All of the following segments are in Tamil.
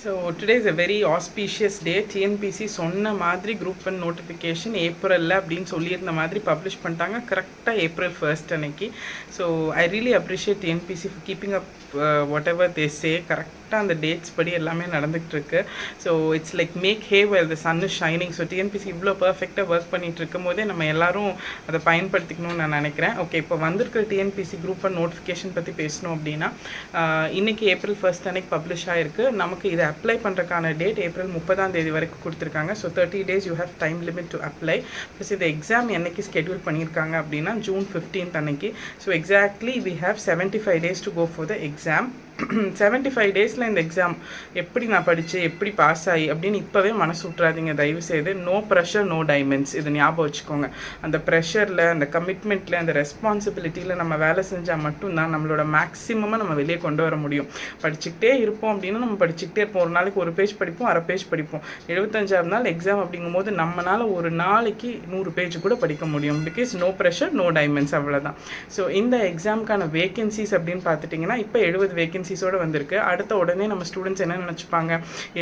So today is a very auspicious day. TNPSC சொன்ன மாதிரி குரூப் 1 நோட்டிஃபிகேஷன் ஏப்ரலில் அப்படின்னு சொல்லியிருந்த மாதிரி பப்ளிஷ் பண்ணிட்டாங்க கரெக்டாக April 1 அன்னைக்கு. So I really appreciate TNPSC for keeping up whatever they say. கரெக்டாக அந்த டேட்ஸ் படி எல்லாமே நடந்துகிட்டு இருக்கு. So it's like make hay while the sun is shining. So TNPSC இவ்வளோ பர்ஃபெக்டாக ஒர்க் பண்ணிட்டு இருக்கும் போதே நம்ம எல்லாரும் அதை பயன்படுத்திக்கணும்னு நான் நினைக்கிறேன். ஓகே, இப்போ வந்திருக்கிற டிஎன்பிசி குரூப் 1 நோட்டிஃபிகேஷன் பற்றி பேசணும் அப்படின்னா இன்னைக்கு April 1 அன்னைக்கு பப்ளிஷ் ஆகிருக்கு. நமக்கு இதை அப்ளை பண்ணுறதுக்கான டேட் April 30 வரைக்கும் கொடுத்துருக்காங்க. So 30 days you have time limit to apply. Plus இந்த எக்ஸாம் என்னைக்கு ஸ்கெடியூல் பண்ணியிருக்காங்க அப்படின்னா June 15 அன்னைக்கு. So exactly we have 75 days to go for the exam. 75 டேஸில் இந்த எக்ஸாம் எப்படி நான் படித்து எப்படி பாஸ் ஆகி அப்படின்னு இப்போவே மனசு விட்றாதீங்க தயவுசெய்து. நோ ப்ரெஷர் நோ டைமண்ட்ஸ், இது ஞாபகம் வச்சுக்கோங்க. அந்த ப்ரெஷரில் அந்த கமிட்மெண்ட்டில் அந்த ரெஸ்பான்சிபிலிட்டியில் நம்ம வேலை செஞ்சால் மட்டும்தான் நம்மளோட மேக்ஸிமமாக நம்ம வெளியே கொண்டு வர முடியும். படிச்சுக்கிட்டே இருப்போம் அப்படின்னா நம்ம படிச்சுக்கிட்டே இருப்போம். ஒரு நாளைக்கு ஒரு பேஜ் படிப்போம், அரை பேஜ் படிப்போம். 75ஆவது நாள் எக்ஸாம் அப்படிங்கும்போது நம்மளால் ஒரு நாளைக்கு 100 பேஜ் கூட படிக்க முடியும். Because no pressure no diamonds, அவ்வளோதான். ஸோ இந்த எக்ஸாமுக்கான வேகன்சிஸ் அப்படின்னு பார்த்துட்டிங்கன்னா இப்போ 70 வேகன்சிஸோடு வந்திருக்கு. அடுத்த உடனே நம்ம ஸ்டூடெண்ட்ஸ் என்ன நினச்சிப்பாங்க,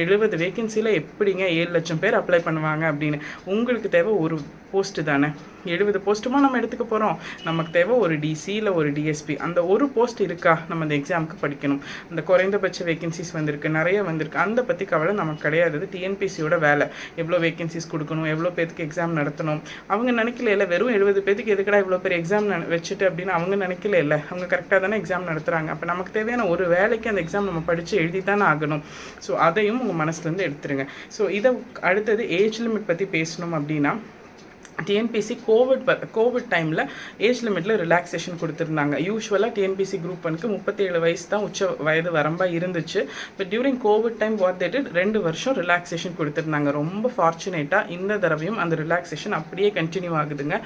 70 வேகன்சியில் எப்படிங்க 7 லட்சம் பேர் அப்ளை பண்ணுவாங்க அப்படின்னு. உங்களுக்கு தேவை ஒரு போஸ்ட்டு தானே, 70 போஸ்ட்டுமா நம்ம எடுத்துக்க போகிறோம். நமக்கு தேவை ஒரு டிசி இல்லை ஒரு டிஎஸ்பி. அந்த ஒரு போஸ்ட் இருக்கா, நம்ம அந்த எக்ஸாமுக்கு படிக்கணும். அந்த குறைந்தபட்ச வேகன்சிஸ் வந்திருக்கு, நிறைய வந்திருக்கு. அந்த பற்றி கவலை நமக்கு கிடையாது. டிஎன்பிசியோட வேலை எவ்வளோ வேகன்சிஸ் கொடுக்கணும், எவ்வளோ பேருக்கு எக்ஸாம் நடத்தணும். அவங்க நினைக்கல இல்லை வெறும் 70 பேருக்கு எதுக்கடா இவ்வளோ பேர் எக்ஸாம் வச்சுட்டு அப்படின்னு அவங்க நினைக்கல இல்லை. அவங்க கரெக்டாக தானே எக்ஸாம் நடத்துகிறாங்க. அப்போ நமக்கு தேவையான ஒரு வேலைக்கு அந்த எக்ஸாம் நம்ம படித்து எழுதி தானே ஆகணும். ஸோ அதையும் உங்கள் மனசுலேருந்து எடுத்துருங்க. ஸோ இதை அடுத்தது ஏஜ் லிமிட் பற்றி பேசணும் அப்படின்னா டிஎன்பிசி கோவிட் டைமில் ஏஜ் லிமிட்டில் ரிலாக்ஸேஷன் கொடுத்துருந்தாங்க. யூஸ்வலாக டிஎன்பிசி குரூப் 1க்கு 37 வயசு தான் உச்ச வயது வரம்பாக இருந்துச்சு. But during Covid time what they did 2 வருஷம் ரிலாக்ஸேஷன் கொடுத்துருந்தாங்க. ரொம்ப ஃபார்ச்சுனேட்டாக இந்த தடவையும் அந்த ரிலாக்ஸேஷன் அப்படியே கண்டினியூ ஆகுதுங்க.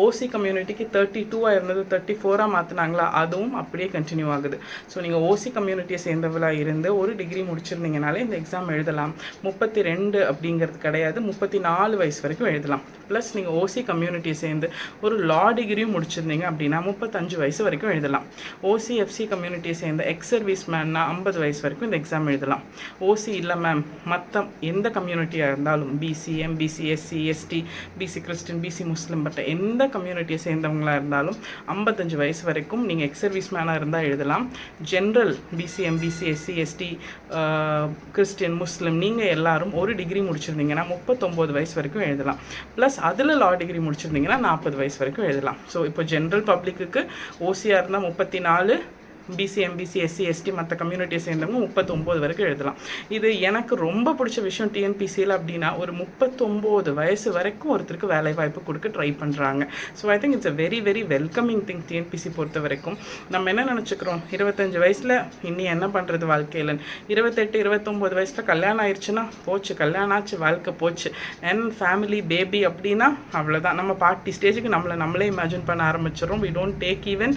ஓசி கம்யூனிட்டிக்கு 32 இருந்தது 34 மாற்றினாங்களா, அதுவும் அப்படியே கண்டினியூ ஆகுது. ஸோ நீங்கள் ஓசி கம்யூனிட்டியை சேர்ந்தவளாக இருந்து ஒரு டிகிரி முடிச்சிருந்தீங்கனாலே இந்த எக்ஸாம் எழுதலாம். 32 அப்படிங்கிறது கிடையாது, 34 வயசு வரைக்கும் எழுதலாம். ப்ளஸ் நீங்கள் ஓசி கம்யூனிட்டியை சேர்ந்து ஒரு லா டிகிரியும் முடிச்சிருந்தீங்க அப்படின்னா 35 வயசு வரைக்கும் எழுதலாம். ஓசி எஃப்சி கம்யூனிட்டியை சேர்ந்த எக்ஸ் சர்வீஸ் மேன்னா 50 வயசு வரைக்கும் இந்த எக்ஸாம் எழுதலாம். ஓசி இல்லை மேம், மற்ற எந்த கம்யூனிட்டியாக இருந்தாலும் BC MBC SC ST BC Christian BC Muslim பட்ட எந்த கம்யூனிட்டியை சேர்ந்தவங்களாக இருந்தாலும் 55 வயசு வரைக்கும் நீங்கள் எக்ஸ் சர்வீஸ் மேனாக இருந்தால் எழுதலாம். General BC MBC SC ST Christian Muslim நீங்கள் எல்லாரும் ஒரு டிகிரி முடிச்சிருந்தீங்கன்னா 39 வயசு வரைக்கும் எழுதலாம். ப்ளஸ் அதில் லா டிகிரி முடிச்சிருந்தீங்கன்னா 40 வயசு வரைக்கும் எழுதலாம். ஸோ இப்போ ஜென்ரல் பப்ளிக்கு ஓசியாக இருந்தால் 34, பிசி எம்பிசி எஸ்சி எஸ்டி மற்ற கம்யூனிட்டியை சேர்ந்தவங்க 39 வரைக்கும் எழுதலாம். இது எனக்கு ரொம்ப பிடிச்ச விஷயம் டிஎன்பிசியில் அப்படின்னா ஒரு 39 வயசு வரைக்கும் ஒருத்தருக்கு வேலை வாய்ப்பு கொடுக்க ட்ரை பண்ணுறாங்க. So I think it's a very very welcoming thing. TNPSC பொறுத்த வரைக்கும் நம்ம என்ன நினச்சிக்கிறோம், 25 வயசில் இன்னி என்ன பண்ணுறது வாழ்க்கையில், 28 29 வயசில் கல்யாணம் ஆயிடுச்சுன்னா போச்சு, கல்யாணம் ஆச்சு வாழ்க்கை போச்சு, அண்ட் ஃபேமிலி பேபி அப்படின்னா அவ்வளோதான். நம்ம பார்ட்டி ஸ்டேஜுக்கு நம்மளே இமேஜின் பண்ண ஆரம்பிச்சிடும். வி டோன்ட் டேக் ஈவன்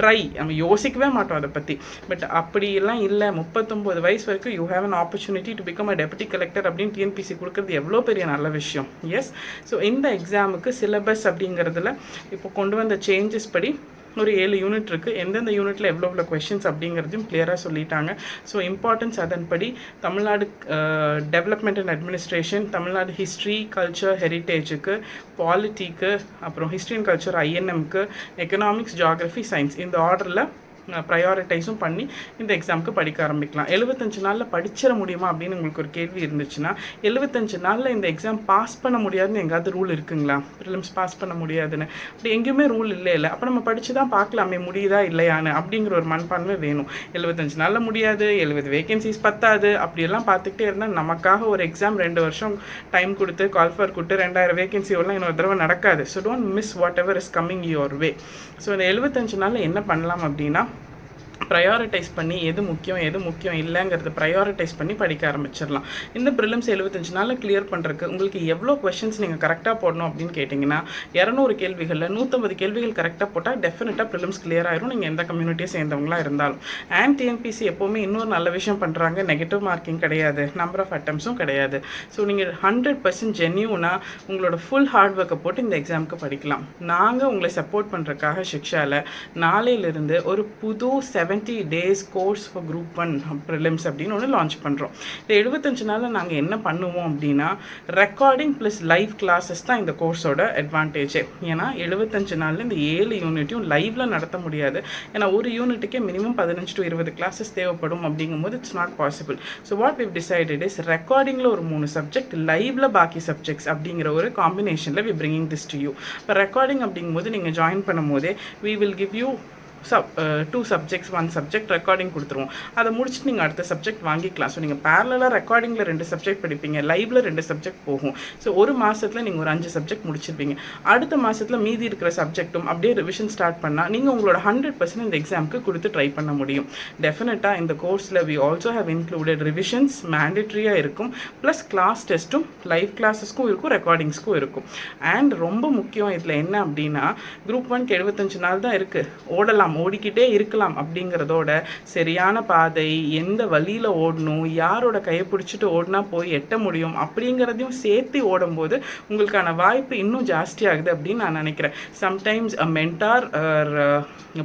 நம்ம யோசிக்கவே மாட்டோம் அதை பற்றி. பட் அப்படியெல்லாம் இல்லை, 39 வயசு வரைக்கும் you have an opportunity to become a deputy collector அப்படின்னு டிஎன்பிசி கொடுக்குறது எவ்வளோ பெரிய நல்ல விஷயம். எஸ், ஸோ இந்த எக்ஸாமுக்கு சிலபஸ் அப்படிங்கிறதுல இப்போ கொண்டு வந்த சேஞ்சஸ் படி ஒரு 7 யூனிட் இருக்குது. எந்தெந்த யூனிட்டில் எவ்வளோ கொஷின்ஸ் அப்படிங்கிறதையும் கிளியராக சொல்லிட்டாங்க. ஸோ இம்பார்ட்டன்ஸ் அதன்படி Tamil Nadu development and administration, Tamil Nadu history culture ஹெரிட்டேஜுக்கு, பாலிட்டிக்கு, அப்புறம் ஹிஸ்ட்ரி அண்ட் கல்ச்சர் ஐஎன்எம்க்கு, எக்கனாமிக்ஸ் ஜியாகிரஃபி சயின்ஸ் இந்த ஆர்டரில் ப்ரையாரிட்டைஸும் பண்ணி இந்த எக்ஸாமுக்கு படிக்க ஆரம்பிக்கலாம். 75 நாளில் படிச்சிட முடியுமா அப்படின்னு உங்களுக்கு ஒரு கேள்வி இருந்துச்சுன்னா 75 நாளில் இந்த எக்ஸாம் பாஸ் பண்ண முடியாதுன்னு எங்காவது ரூல் இருக்குங்களா? ப்ரிலிம்ஸ் பாஸ் பண்ண முடியாதுன்னு அப்படி எங்கேயுமே ரூல் இல்லை. அப்போ நம்ம படித்து தான் பார்க்கலாமே முடியுதா இல்லையான்னு அப்படிங்கிற ஒரு மனப்பான்மை வேணும். 75 நாளில் முடியாது, 70 வேகன்சிஸ் பத்தாது அப்படியெல்லாம் பார்த்துக்கிட்டே இருந்தால் நமக்காக ஒரு எக்ஸாம் 2 வருஷம் டைம் கொடுத்து கால்ஃபர் கொடுத்து 2000 வேகன்சி எல்லாம் இன்னொரு தடவை நடக்காது. So don't miss what ever is coming your way. So இந்த 75 நாளில் என்ன பண்ணலாம் அப்படின்னா ப்ரையாரிட்டைஸ் பண்ணி எது முக்கியம் இல்லைங்கிறது ப்ரையாரிட்டைஸ் பண்ணி படிக்க ஆரம்பிச்சிடலாம். இந்த ப்ரிலிம்ஸ் 75 நாளில் கிளியர் பண்ணுறதுக்கு உங்களுக்கு எவ்வளோ கொஷின்ஸ் நீங்கள் கரெக்டாக போடணும் அப்படின்னு கேட்டிங்கன்னா 200 கேள்விகளில் 150 கேள்விகள் கரெக்டாக போட்டால் டெஃபினட்டாக ப்ரிலிம்ஸ் கிளியர் ஆயிரும், நீங்கள் எந்த கம்யூனிட்டியை சேர்ந்தவங்களாக இருந்தாலும். அண்ட் டிஎன்பிசி எப்போவுமே இன்னொரு நல்ல விஷயம் பண்ணுறாங்க, நெகட்டிவ் மார்க்கிங் கிடையாது, நம்பர் ஆஃப் அட்டம்ஸும் கிடையாது. ஸோ நீங்கள் 100% ஜென்யூனாக உங்களோட ஃபுல் ஹார்ட் ஒர்க்கை போட்டு இந்த எக்ஸாமுக்கு படிக்கலாம். நாங்கள் உங்களை சப்போர்ட் பண்ணுறதுக்காக சிக்ஷாவில் நாளையிலிருந்து ஒரு புது 7 70 days course for group 1 prelims அப்படின்னு ஒன்று லான்ச் பண்ணுறோம். இந்த 75 நாளில் நாங்கள் என்ன பண்ணுவோம் அப்படின்னா ரெக்கார்டிங் ப்ளஸ் லைவ் கிளாஸஸ் தான் இந்த கோர்ஸோட அட்வான்டேஜே. ஏன்னா 75 நாளில் இந்த 7 யூனிட்டையும் லைவில் நடத்த முடியாது. ஏன்னா ஒரு யூனிட்டுக்கே மினிமம் 15 to 20 கிளாஸஸ் தேவைப்படும். அப்படிங்கும்போது it's not possible. So what we've decided is ரெக்கார்டிங்கில் ஒரு 3 சப்ஜெக்ட், லைவில் பாக்கி சப்ஜெக்ட்ஸ் அப்படிங்கிற ஒரு காம்பினேஷனில் we bringing this to you. இப்போ ரெக்கார்டிங் அப்படிங்கும்போது நீங்கள் ஜாயின் பண்ணும் போதே we will give you 2 subjects 1 subject recording கொடுத்துருவோம். அதை முடிச்சுட்டு நீங்கள் அடுத்த சப்ஜெக்ட் வாங்கிக்கலாம். ஸோ நீங்கள் பேரலாக ரெக்கார்டிங்கில் 2 சப்ஜெக்ட் படிப்பீங்க, லைவில் 2 சப்ஜெக்ட் போகும். ஸோ ஒரு மாதத்தில் நீங்கள் ஒரு 5 சப்ஜெக்ட் முடிச்சிருப்பீங்க. அடுத்த மாதத்தில் மீதி இருக்கிற சப்ஜெக்ட்டும் அப்படியே ரிவிஷன் ஸ்டார்ட் பண்ணால் நீங்கள் உங்களோட 100% இந்த எக்ஸாமுக்கு கொடுத்து ட்ரை பண்ண முடியும். டெஃபினட்டாக இந்த கோர்ஸில் we also have included revisions மேண்டேட்ரியாக இருக்கும், ப்ளஸ் கிளாஸ் டெஸ்ட்டும் லைவ் கிளாஸஸ்க்கும் இருக்கும், ரெக்கார்டிங்ஸ்க்கும் இருக்கும். அண்ட் ரொம்ப முக்கியம் இதில் என்ன அப்படின்னா குரூப் 1க்கு 75 நாள் தான் இருக்குது, ஓடிக்கிட்டே இருக்கலாம். அப்படிங்கிறதோட சரியான பாதை, எந்த வழியில் ஓடணும், யாரோட கையை பிடிச்சிட்டு ஓடினா போய் எட்ட முடியும் அப்படிங்கிறதையும் சேர்த்து ஓடும்போது உங்களுக்கான வாய்ப்பு இன்னும் ஜாஸ்தியாகுது அப்படின்னு நான் நினைக்கிறேன். சம்டைம்ஸ் அ மென்டார்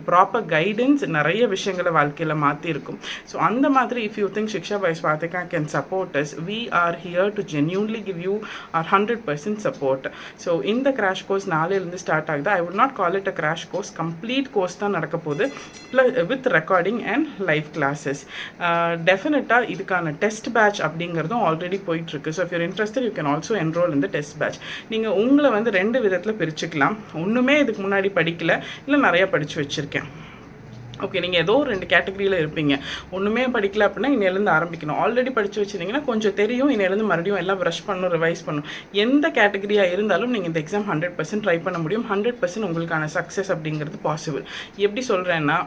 ப்ராப்பர் கைடன்ஸ் நிறைய விஷயங்களை வாழ்க்கையில் மாற்றிருக்கும். ஸோ அந்த மாதிரி if you think Shiksha by Swatika can support us, we are here to genuinely give you our 100% support. So இந்த கிராஷ் கோர்ஸ் நாளையிலேருந்து ஸ்டார்ட் ஆகுது. I would not call it a crash course, complete course தான் நடக்க போகுது, with recording and live classes. டெஃபினட்டாக இதுக்கான டெஸ்ட் பேட்ச் அப்படிங்கிறதும் ஆல்ரெடி போயிட்டுருக்கு. So if you're interested you can also enrol இந்த டெஸ்ட் பேட்ச். நீங்கள் உங்களை வந்து 2 விதத்தில் பிரிச்சுக்கலாம். ஒன்றுமே இதுக்கு முன்னாடி படிக்கல, இல்லை நிறையா படித்து வச்சுருக்கேன். ஓகே, நீங்கள் ஏதோ 2 கேட்டகரியில் இருப்பீங்க. ஒன்றுமே படிக்கல அப்படின்னா இன்னிலேருந்து ஆரம்பிக்கணும். ஆல்ரெடி படித்து வச்சுருந்தீங்கன்னா கொஞ்சம் தெரியும், இன்னிலேருந்து மறுபடியும் எல்லாம் ப்ரஷ் பண்ணணும், ரிவைஸ் பண்ணணும். எந்த கேட்டகரியாக இருந்தாலும் நீங்கள் இந்த எக்ஸாம் 100% ட்ரை பண்ண முடியும். 100% உங்களுக்கான சக்ஸஸ் அப்படிங்கிறது பாசிபிள். எப்படி சொல்கிறேன்னா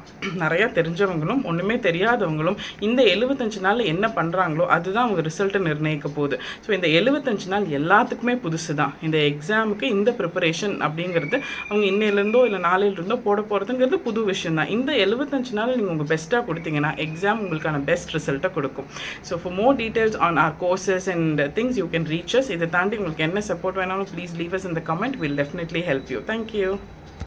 நிறையா தெரிஞ்சவங்களும் ஒன்றுமே தெரியாதவங்களும் இந்த 75 நாளில் என்ன பண்ணுறாங்களோ அதுதான் அவங்க ரிசல்ட்டை நிர்ணயிக்க போகுது. ஸோ இந்த 75 நாள் எல்லாத்துக்குமே புதுசு தான். இந்த எக்ஸாமுக்கு இந்த ப்ரிப்பரேஷன் அப்படிங்கிறது அவங்க இன்னையிலேருந்தோ இல்லை நாளையிலிருந்தோ போட போகிறதுங்கிறது புது விஷயம் தான். இந்த 75 நாள் நீங்கள் உங்கள் பெஸ்ட்டாக கொடுத்தீங்கன்னா எக்ஸாம் உங்களுக்கான பெஸ்ட் ரிசல்ட்டை கொடுக்கும். So for more details on our courses and things you can reach us. இதை தாண்டி உங்களுக்கு என்ன சப்போர்ட் வேணாலும் please leave us in the comment. Will definitely help you. Thank you.